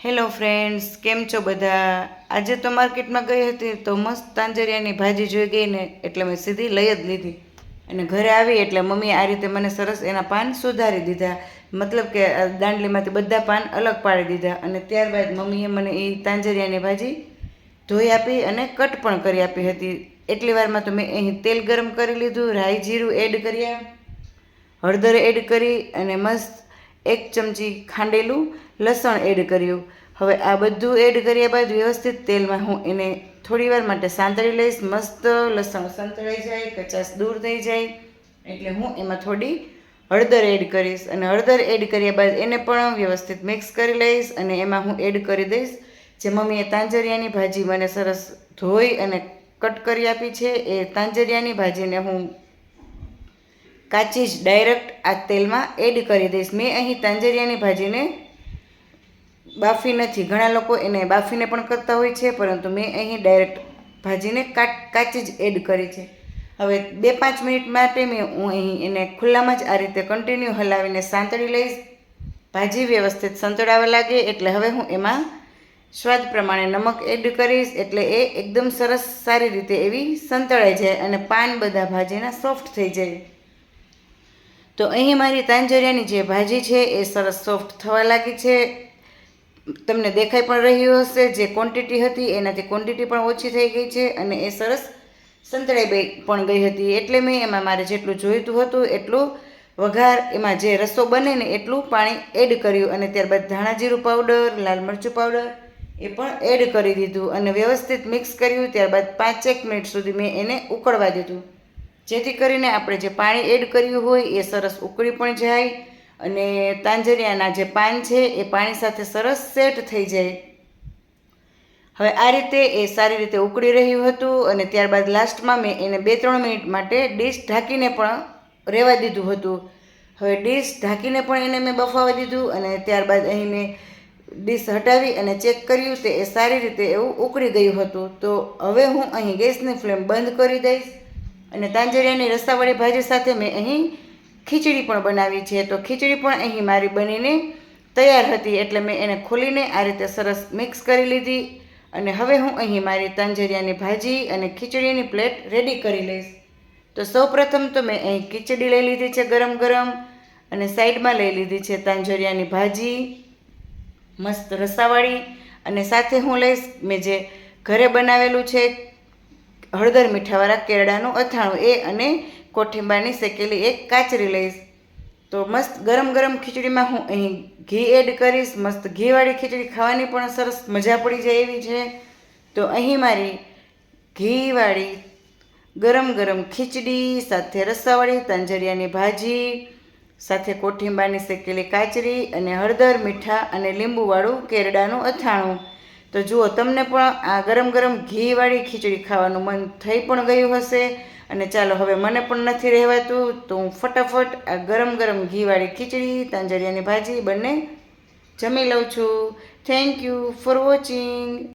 Hello friends, કેમ છો બધા? આજે તો માર્કેટમાં ગઈ હતી તો મસ્ત તાંજરિયાની ભાજી જોઈ ગઈ ને એટલે મેં સીધી લઈ જ લીધી. અને ઘરે આવી એટલે મમ્મીએ આ રીતે મને સરસ એના પાન સુધારી દીધા. મતલબ કે દાંડલીમાંથી બધા પાન અલગ પાડી દીધા. અને ત્યારબાદ મમ્મીએ મને એ તાંજરિયાની ભાજી ધોઈ આપી અને કટ પણ કરી આપી હતી. એટલી વારમાં તો મેં અહીં તેલ ગરમ કરી લીધું, રાઈ જીરું એડ કર્યા, હળદર એડ કરી અને મસ્ત 1 ચમચી ખાંડેલું લસણ એડ કર્યું. હવે આ બધું એડ કર્યા બાદ વ્યવસ્થિત તેલમાં હું એને થોડીવાર માટે સાંતળી લઈશ. મસ્ત લસણ સંતળાઈ જાય, કચાશ દૂર થઈ જાય એટલે હું એમાં થોડી હળદર એડ કરીશ. અને હળદર એડ કર્યા બાદ એને પણ વ્યવસ્થિત મિક્સ કરી લઈશ. અને એમાં હું એડ કરી દઈશ જે મમ્મીએ તાંજરિયાની ભાજી મને સરસ ધોઈ અને કટ કરી આપી છે. એ તાંજરિયાની ભાજીને હું કાચી જ ડાયરેક્ટ આ તેલમાં એડ કરી દઈશ. મેં અહીં તાંજરિયાની ભાજીને બાફી નથી. ઘણા લોકો એને બાફીને પણ કરતા હોય છે, પરંતુ મેં અહીં ડાયરેક્ટ ભાજીને કાચી જ એડ કરી છે. હવે 2-5 મિનિટ માટે હું અહીં એને ખુલ્લામાં જ આ રીતે કન્ટિન્યુ હલાવીને સાંતળી લઈશ. ભાજી વ્યવસ્થિત સંતળાવા લાગે એટલે હવે હું એમાં સ્વાદ પ્રમાણે નમક એડ કરીશ. એટલે એ એકદમ સરસ સારી રીતે એવી સંતળાઈ જાય અને પાન બધા ભાજીના સોફ્ટ થઈ જાય. તો અહીં મારી તાંજરિયાની જે ભાજી છે એ સરસ સોફ્ટ થવા લાગી છે. તમને દેખાઈ પણ રહ્યું હશે, જે ક્વોન્ટિટી હતી એનાથી ક્વોન્ટિટી પણ ઓછી થઈ ગઈ છે અને એ સરસ સંતળાઈ પણ ગઈ હતી. એટલે મેં એમાં મારે જેટલું જોઈતું હતું એટલું વઘાર, એમાં જે રસો બને ને એટલું પાણી એડ કર્યું. અને ત્યારબાદ ધાણા જીરું પાવડર, લાલ મરચું પાવડર એ પણ એડ કરી દીધું અને વ્યવસ્થિત મિક્સ કર્યું. ત્યારબાદ 5-1 મિનિટ સુધી મેં એને ઉકળવા દીધું, જેથી કરીને આપણે જે પાણી એડ કર્યું હોય એ સરસ ઉકળી પણ જાય અને તાંજરિયાના જે પાન છે એ પાણી સાથે સરસ સેટ થઈ જાય. હવે આ રીતે એ સારી રીતે ઉકળી રહ્યું હતું અને ત્યારબાદ લાસ્ટમાં મેં એને 2-3 મિનિટ માટે ડીશ ઢાંકીને પણ રહેવા દીધું હતું. હવે ડીશ ઢાંકીને પણ એને મેં બફાવા દીધું અને ત્યારબાદ અહીં મેં ડીશ હટાવી અને ચેક કર્યું તે એ સારી રીતે એવું ઉકળી ગયું હતું. તો હવે હું અહીં ગેસની ફ્લેમ બંધ કરી દઈશ. અને તાંજરિયાની રસાવાળી ભાજી સાથે મેં અહીં ખીચડી પણ બનાવી છે. તો ખીચડી પણ અહીં મારી બનીને તૈયાર હતી એટલે મેં એને ખોલીને આ રીતે સરસ મિક્સ કરી લીધી. અને હવે હું અહીં મારી તાંજરિયાની ભાજી અને ખીચડીની પ્લેટ રેડી કરી લઈશ. તો સૌપ્રથમ તો મેં અહીં ખીચડી લઈ લીધી છે ગરમ ગરમ અને સાઈડમાં લઈ લીધી છે તાંજરિયાની ભાજી મસ્ત રસાવાળી. અને સાથે હું લઈશ મેં જે ઘરે બનાવેલું છે હળદર મીઠાવાળા કેરડાનું અથાણું, એ અને કોઠીંબાની શેકેલી એક કાચરી લઈશ. તો મસ્ત ગરમ ગરમ ખીચડીમાં હું અહીં ઘી એડ કરીશ. મસ્ત ઘીવાળી ખીચડી ખાવાની પણ સરસ મજા પડી જાય એવી છે. તો અહીં મારી ઘીવાળી ગરમ ગરમ ખીચડી સાથે રસાવાળી તાંજરિયાની ભાજી સાથે કોઠીંબાની શેકેલી કાચરી અને હળદર મીઠા અને લીંબુવાળું કેરડાનું અથાણું. તો જુઓ, તમને પણ આ ગરમ ગરમ ઘીવાળી ખીચડી ખાવાનું મન થઈ પણ ગયું હશે. અને ચાલો, હવે મને પણ નથી રહેવાતું તો હું ફટાફટ આ ગરમ ગરમ ઘીવાળી ખીચડી, તાંજરિયાની ભાજી બંને જમી લઉં છું. Thank you for watching.